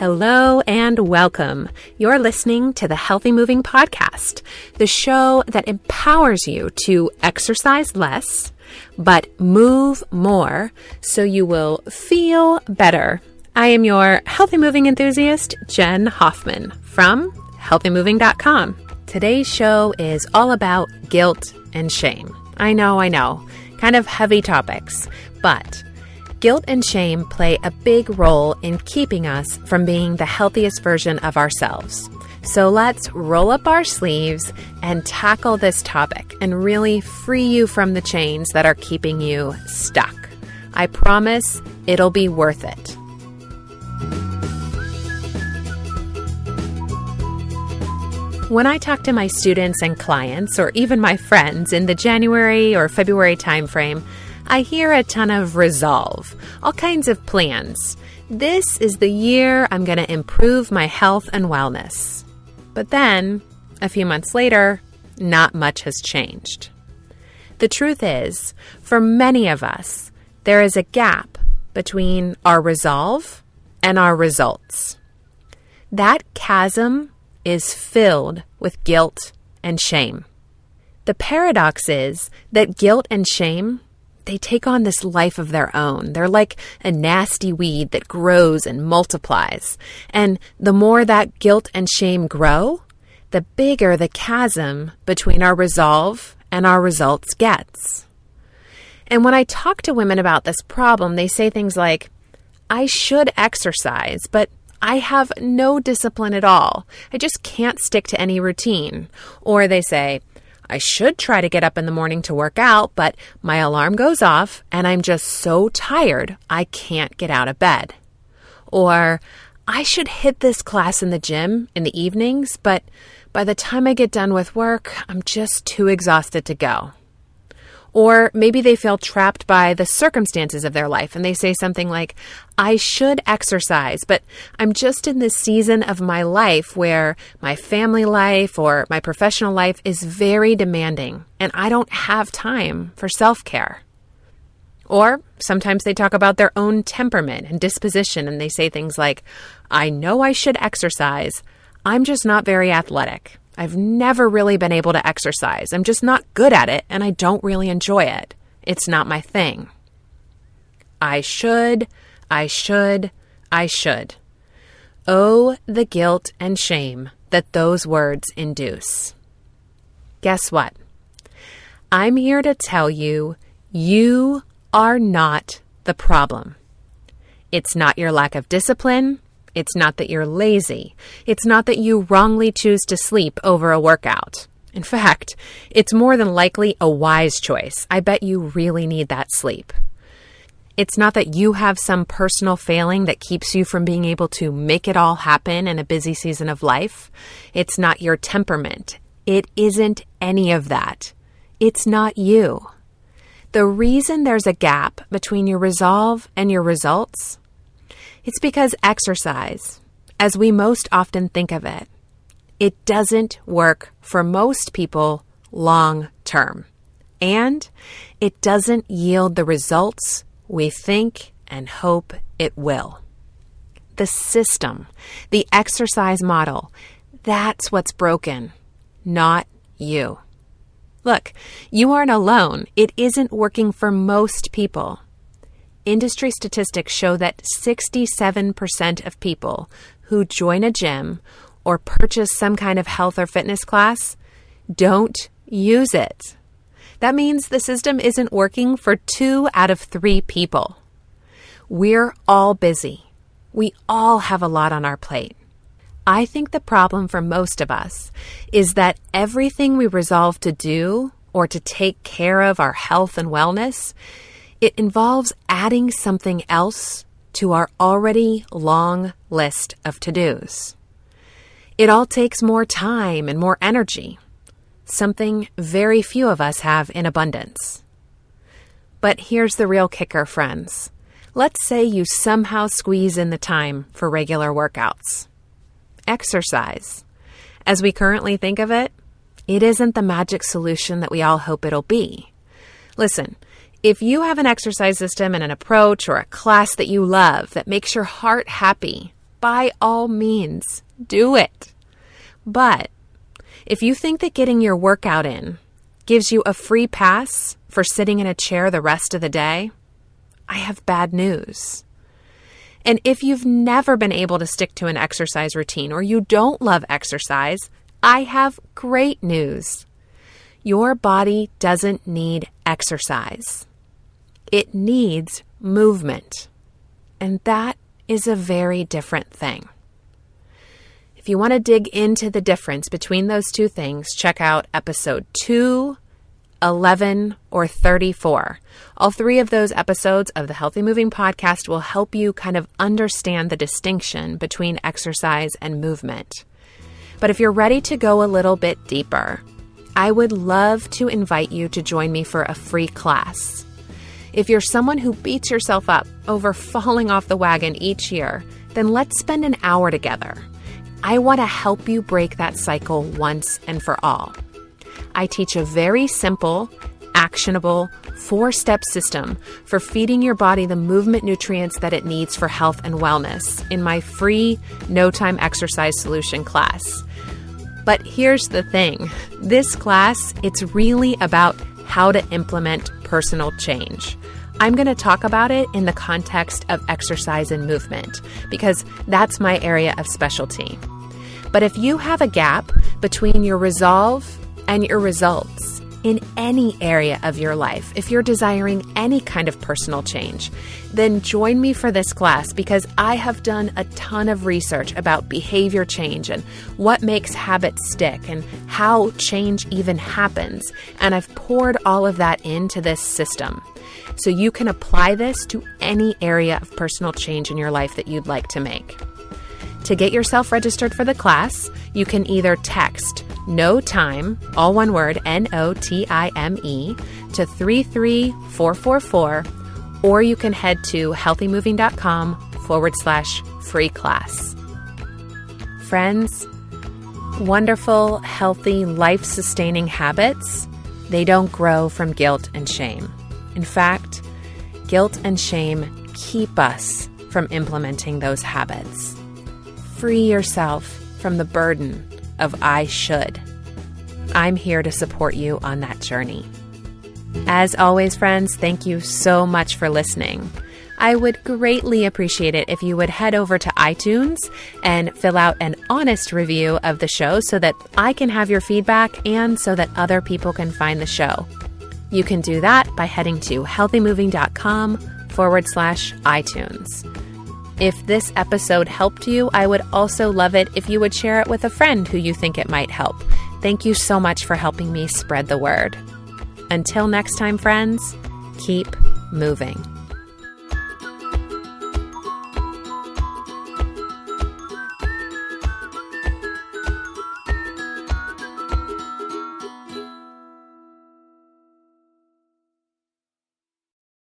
Hello and welcome. You're listening to the Healthy Moving Podcast, the show that empowers you to exercise less, but move more so you will feel better. I am your healthy moving enthusiast, Jen Hoffman from healthymoving.com. Today's show is all about guilt and shame. I know, kind of heavy topics, but guilt and shame play a big role in keeping us from being the healthiest version of ourselves. So let's roll up our sleeves and tackle this topic and really free you from the chains that are keeping you stuck. I promise it'll be worth it. When I talk to my students and clients, or even my friends in the January or February timeframe, I hear a ton of resolve, all kinds of plans. This is the year I'm going to improve my health and wellness. But then, a few months later, not much has changed. The truth is, for many of us, there is a gap between our resolve and our results. That chasm is filled with guilt and shame. The paradox is that guilt and shame, they take on this life of their own. They're like a nasty weed that grows and multiplies. And the more that guilt and shame grow, the bigger the chasm between our resolve and our results gets. And when I talk to women about this problem, they say things like, I should exercise, but I have no discipline at all. I just can't stick to any routine. Or they say, I should try to get up in the morning to work out, but my alarm goes off and I'm just so tired I can't get out of bed. Or I should hit this class in the gym in the evenings, but by the time I get done with work, I'm just too exhausted to go. Or maybe they feel trapped by the circumstances of their life and they say something like, I should exercise, but I'm just in this season of my life where my family life or my professional life is very demanding and I don't have time for self-care. Or sometimes they talk about their own temperament and disposition and they say things like, I know I should exercise, I'm just not very athletic. I've never really been able to exercise. I'm just not good at it, and I don't really enjoy it. It's not my thing. I should. Oh, the guilt and shame that those words induce. Guess what? I'm here to tell you, you are not the problem. It's not your lack of discipline. It's not that you're lazy. It's not that you wrongly choose to sleep over a workout. In fact, it's more than likely a wise choice. I bet you really need that sleep. It's not that you have some personal failing that keeps you from being able to make it all happen in a busy season of life. It's not your temperament. It isn't any of that. It's not you. The reason there's a gap between your resolve and your results, it's because exercise, as we most often think of it, it doesn't work for most people long term. And it doesn't yield the results we think and hope it will. The system, the exercise model, that's what's broken, not you. Look, you aren't alone. It isn't working for most people. Industry statistics show that 67% of people who join a gym or purchase some kind of health or fitness class don't use it. That means the system isn't working for 2 out of 3 people. We're all busy. We all have a lot on our plate. I think the problem for most of us is that everything we resolve to do or to take care of our health and wellness, it involves adding something else to our already long list of to-dos. It all takes more time and more energy, something very few of us have in abundance. But here's the real kicker, friends. Let's say you somehow squeeze in the time for regular workouts. Exercise. As we currently think of it, it isn't the magic solution that we all hope it'll be. Listen, if you have an exercise system and an approach or a class that you love that makes your heart happy, by all means, do it. But if you think that getting your workout in gives you a free pass for sitting in a chair the rest of the day, I have bad news. And if you've never been able to stick to an exercise routine or you don't love exercise, I have great news. Your body doesn't need exercise. It needs movement. And that is a very different thing. If you want to dig into the difference between those two things, check out episode 2, 11, or 34. All three of those episodes of the Healthy Moving Podcast will help you kind of understand the distinction between exercise and movement. But if you're ready to go a little bit deeper, I would love to invite you to join me for a free class. If you're someone who beats yourself up over falling off the wagon each year, then let's spend an hour together. I want to help you break that cycle once and for all. I teach a very simple, actionable, 4-step system for feeding your body the movement nutrients that it needs for health and wellness in my free No Time Exercise Solution class. But here's the thing. This class, it's really about how to implement personal change. I'm going to talk about it in the context of exercise and movement because that's my area of specialty. But if you have a gap between your resolve and your results in any area of your life, if you're desiring any kind of personal change, then join me for this class because I have done a ton of research about behavior change and what makes habits stick and how change even happens. And I've poured all of that into this system so you can apply this to any area of personal change in your life that you'd like to make. To get yourself registered for the class, you can either text No Time, all one word, NOTIME, to 33444, or you can head to healthymoving.com/free class. Friends, wonderful, healthy, life-sustaining habits, they don't grow from guilt and shame. In fact, guilt and shame keep us from implementing those habits. Free yourself from the burden of I should. I'm here to support you on that journey. As always, friends, thank you so much for listening. I would greatly appreciate it if you would head over to iTunes and fill out an honest review of the show so that I can have your feedback and so that other people can find the show. You can do that by heading to healthymoving.com/iTunes. If this episode helped you, I would also love it if you would share it with a friend who you think it might help. Thank you so much for helping me spread the word. Until next time, friends, keep moving.